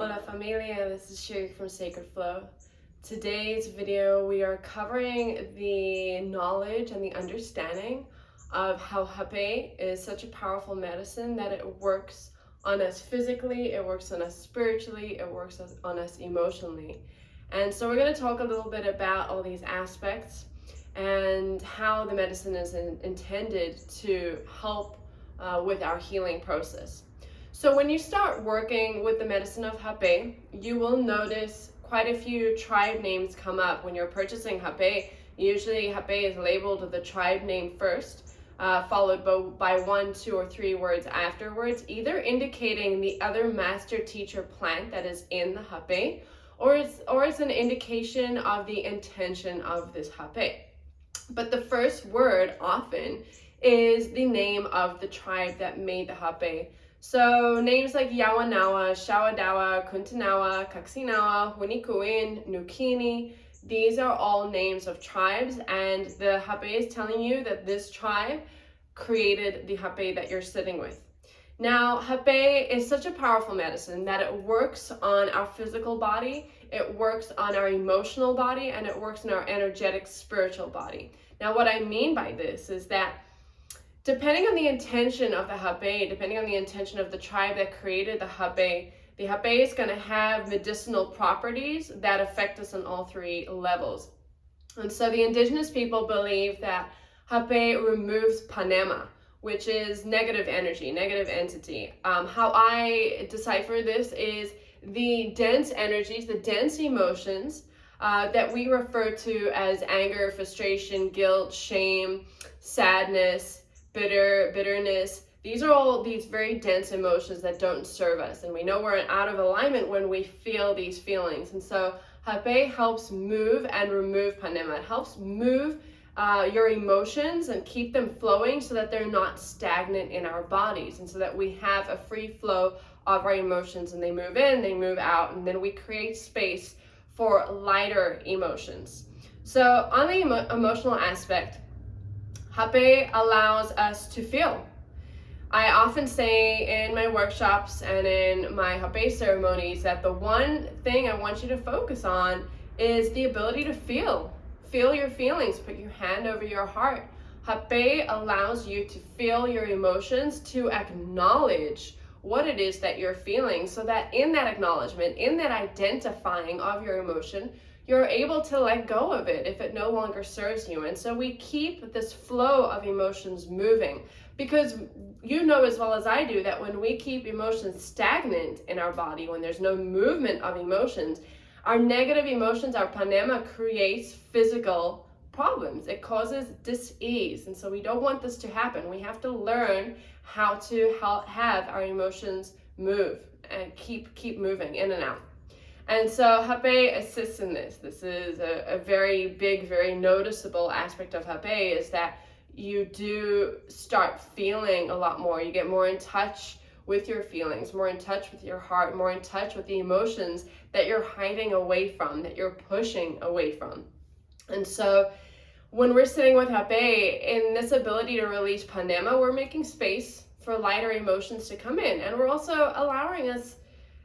Hola familia, this is Sherry from Sacred Flow. Today's video we are covering the knowledge and the understanding of how Hape is such a powerful medicine that it works on us physically, it works on us spiritually, it works on us emotionally. And so we're going to talk a little bit about all these aspects and how the medicine is intended to help with our healing process. So when you start working with the medicine of Hape, you will notice quite a few tribe names come up. When you're purchasing Hape, usually Hape is labeled with the tribe name first, followed by 1, 2, or 3 words afterwards, either indicating the other master teacher plant that is in the Hape, or it's an indication of the intention of this Hape. But the first word often is the name of the tribe that made the Hape. So names like Yawanawa, Shawadawa, Kuntanawa, Kaksinawa, Hunikuin, Nukini, these are all names of tribes, and the Hape is telling you that this tribe created the Hape that you're sitting with. Now, Hape is such a powerful medicine that it works on our physical body, it works on our emotional body, and it works on our energetic spiritual body. Now, what I mean by this is that depending on the intention of the Hape, depending on the intention of the tribe that created the Hape is going to have medicinal properties that affect us on all 3 levels. And so the indigenous people believe that Hape removes panema, which is negative energy, negative entity. How I decipher this is the dense energies, the dense emotions that we refer to as anger, frustration, guilt, shame, sadness, bitterness. These are all these very dense emotions that don't serve us, and we know we're out of alignment when we feel these feelings. And so Hape helps move and remove panema. It helps move your emotions and keep them flowing so that they're not stagnant in our bodies, and so that we have a free flow of our emotions, and they move in, they move out, and then we create space for lighter emotions. So on the emotional aspect, Hape allows us to feel. I often say in my workshops and in my Hape ceremonies that the one thing I want you to focus on is the ability to feel. Feel your feelings. Put your hand over your heart. Hape allows you to feel your emotions, to acknowledge what it is that you're feeling, so that in that acknowledgement, in that identifying of your emotion, you're able to let go of it if it no longer serves you. And so we keep this flow of emotions moving, because you know as well as I do that when we keep emotions stagnant in our body, when there's no movement of emotions, our negative emotions, our panema, creates physical problems. It causes dis-ease. And so we don't want this to happen. We have to learn how to have our emotions move and keep moving in and out. And so Hape assists in this. This is a very big, very noticeable aspect of Hape, is that you do start feeling a lot more. You get more in touch with your feelings, more in touch with your heart, more in touch with the emotions that you're hiding away from, that you're pushing away from. And so when we're sitting with Hape, in this ability to release panema, we're making space for lighter emotions to come in. And we're also allowing us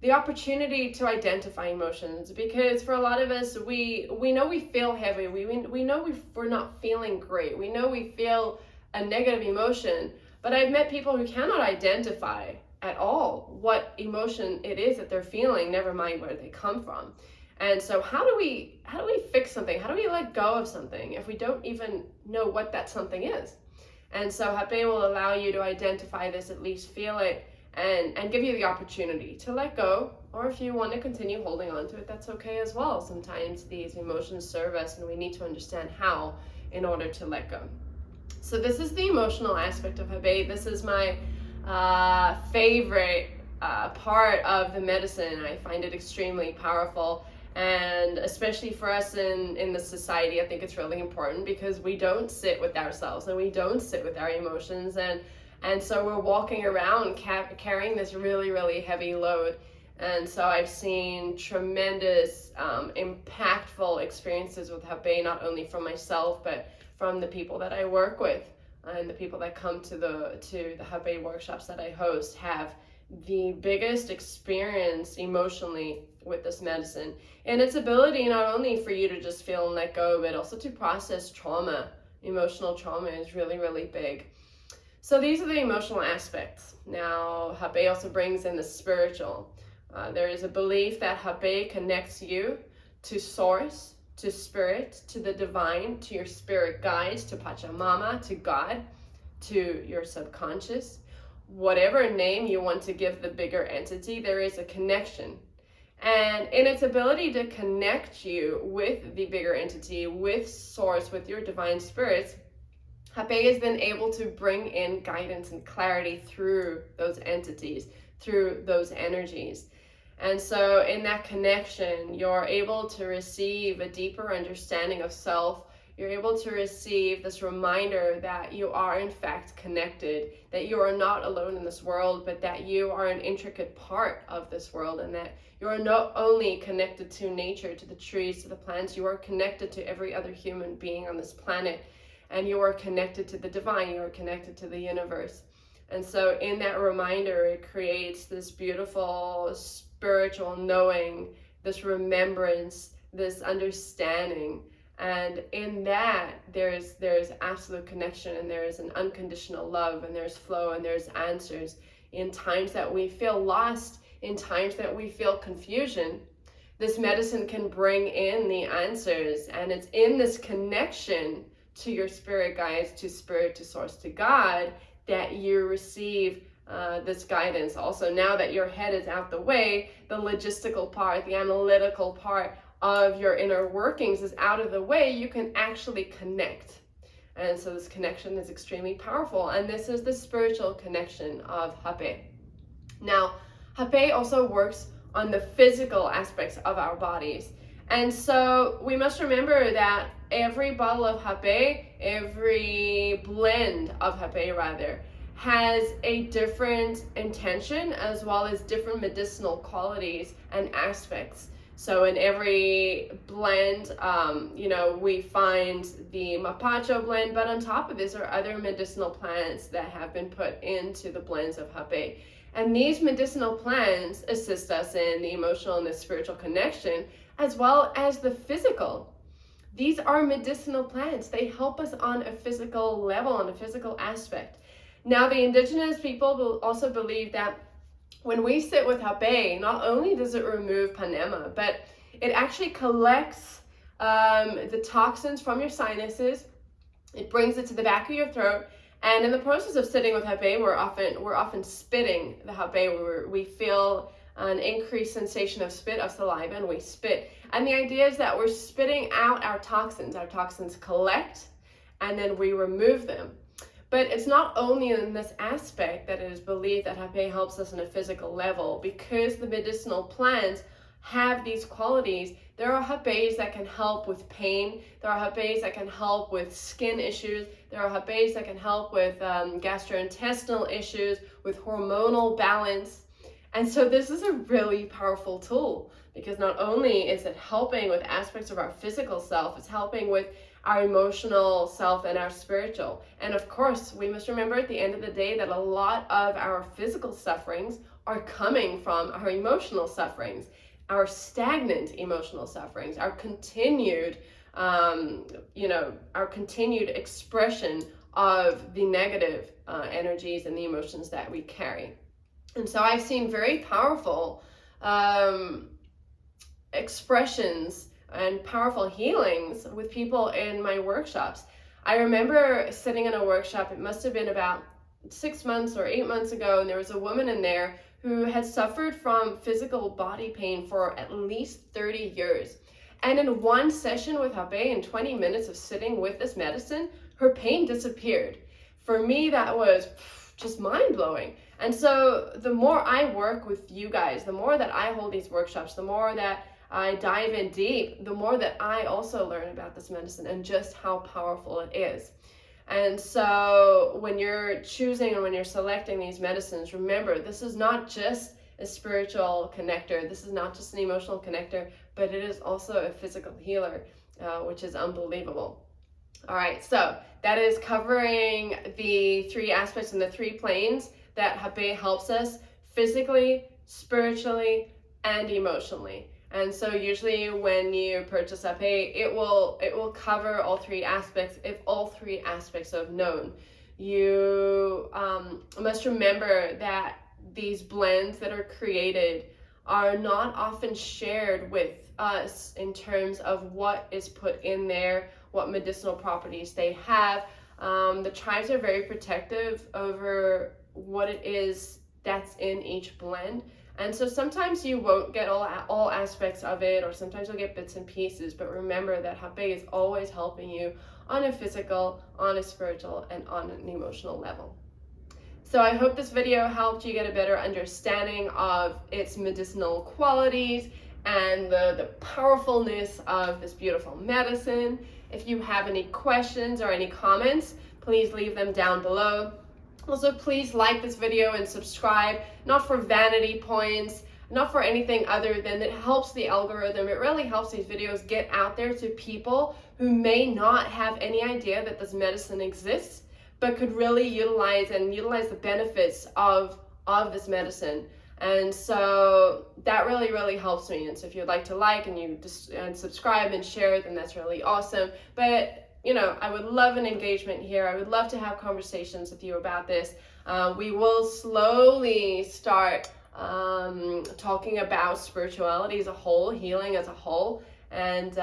the opportunity to identify emotions, because for a lot of us, we know we feel heavy, we know we're not feeling great, we know we feel a negative emotion, but I've met people who cannot identify at all what emotion it is that they're feeling, never mind where they come from. And so how do we fix something? How do we let go of something if we don't even know what that something is? And so Hape will allow you to identify this, at least feel it, and give you the opportunity to let go. Or if you want to continue holding on to it, that's okay as well. Sometimes these emotions serve us, and we need to understand how in order to let go. So this is the emotional aspect of Hape. This is my favorite part of the medicine. I find it extremely powerful, and especially for us in the society, I think it's really important, because we don't sit with ourselves and we don't sit with our emotions, and so we're walking around carrying this really, really heavy load. And so I've seen tremendous, impactful experiences with Hape, not only from myself, but from the people that I work with, and the people that come to the Hape workshops that I host have the biggest experience emotionally with this medicine, and its ability not only for you to just feel and let go, but also to process trauma. Emotional trauma is really, really big. So these are the emotional aspects. Now, Hape also brings in the spiritual. There is a belief that Hape connects you to source, to spirit, to the divine, to your spirit guides, to Pachamama, to God, to your subconscious. Whatever name you want to give the bigger entity, there is a connection. And in its ability to connect you with the bigger entity, with source, with your divine spirits, Hape has been able to bring in guidance and clarity through those entities, through those energies. And so in that connection, you're able to receive a deeper understanding of self. You're able to receive this reminder that you are in fact connected, that you are not alone in this world, but that you are an intricate part of this world, and that you are not only connected to nature, to the trees, to the plants, you are connected to every other human being on this planet, and you are connected to the divine, you are connected to the universe. And so in that reminder, it creates this beautiful spiritual knowing, this remembrance, this understanding. And in that, there's absolute connection, and there's an unconditional love, and there's flow, and there's answers. In times that we feel lost, in times that we feel confusion, this medicine can bring in the answers. And it's in this connection to your spirit guides, to spirit, to source, to God, that you receive this guidance. Also, now that your head is out the way, the logistical part, the analytical part of your inner workings is out of the way, you can actually connect. And so this connection is extremely powerful, and this is the spiritual connection of Hape. Now, Hape also works on the physical aspects of our bodies. And so we must remember that every bottle of Hape, every blend of Hape rather, has a different intention as well as different medicinal qualities and aspects. So in every blend, we find the mapacho blend, but on top of this are other medicinal plants that have been put into the blends of Hape. And these medicinal plants assist us in the emotional and the spiritual connection, as well as the physical. These are medicinal plants. They help us on a physical level, on a physical aspect. Now, the indigenous people will also believe that when we sit with Hape, not only does it remove panema, but it actually collects the toxins from your sinuses. It brings it to the back of your throat. And in the process of sitting with Hape, we're often spitting the Hape. We feel an increased sensation of spit, of saliva, and we spit. And the idea is that we're spitting out our toxins. Our toxins collect, and then we remove them. But it's not only in this aspect that it is believed that Hape helps us on a physical level. Because the medicinal plants have these qualities, there are Hapes that can help with pain. There are Hapes that can help with skin issues. There are Hapes that can help with gastrointestinal issues, with hormonal balance. And so this is a really powerful tool, because not only is it helping with aspects of our physical self, it's helping with our emotional self and our spiritual. And of course, we must remember at the end of the day that a lot of our physical sufferings are coming from our emotional sufferings, our stagnant emotional sufferings, our continued, expression of the negative energies and the emotions that we carry. And so I've seen very powerful expressions and powerful healings with people in my workshops. I remember sitting in a workshop, it must have been about 6 months or 8 months ago, and there was a woman in there who had suffered from physical body pain for at least 30 years. And in one session with Hape, in 20 minutes of sitting with this medicine, her pain disappeared. For me, that was just mind-blowing. And so the more I work with you guys, the more that I hold these workshops, the more that I dive in deep, the more that I also learn about this medicine and just how powerful it is. And so when you're choosing and when you're selecting these medicines, remember, this is not just a spiritual connector. This is not just an emotional connector, but it is also a physical healer, which is unbelievable. All right, so that is covering the three aspects and the three planes that Hape helps us physically, spiritually, and emotionally. And so usually when you purchase Hape, it will cover all three aspects, if all three aspects are known. You must remember that these blends that are created are not often shared with us in terms of what is put in there, what medicinal properties they have. The tribes are very protective over what it is that's in each blend. And so sometimes you won't get all aspects of it, or sometimes you'll get bits and pieces, but remember that Hape is always helping you on a physical, on a spiritual, and on an emotional level. So I hope this video helped you get a better understanding of its medicinal qualities and the powerfulness of this beautiful medicine. If you have any questions or any comments, please leave them down below. Also, please like this video and subscribe, not for vanity points, not for anything other than it helps the algorithm. It really helps these videos get out there to people who may not have any idea that this medicine exists, but could really utilize the benefits of this medicine. And so that really helps me. And so if you'd like to like and subscribe and share, then that's really awesome. But you know, I would love an engagement here. I would love to have conversations with you about this. We will slowly start talking about spirituality as a whole, healing as a whole, and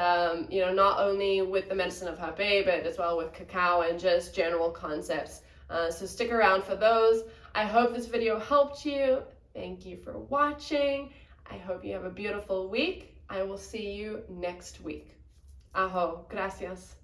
you know, not only with the medicine of Hape, but as well with cacao and just general concepts. So stick around for those. I hope this video helped you. Thank you for watching. I hope you have a beautiful week. I will see you next week. Aho, gracias.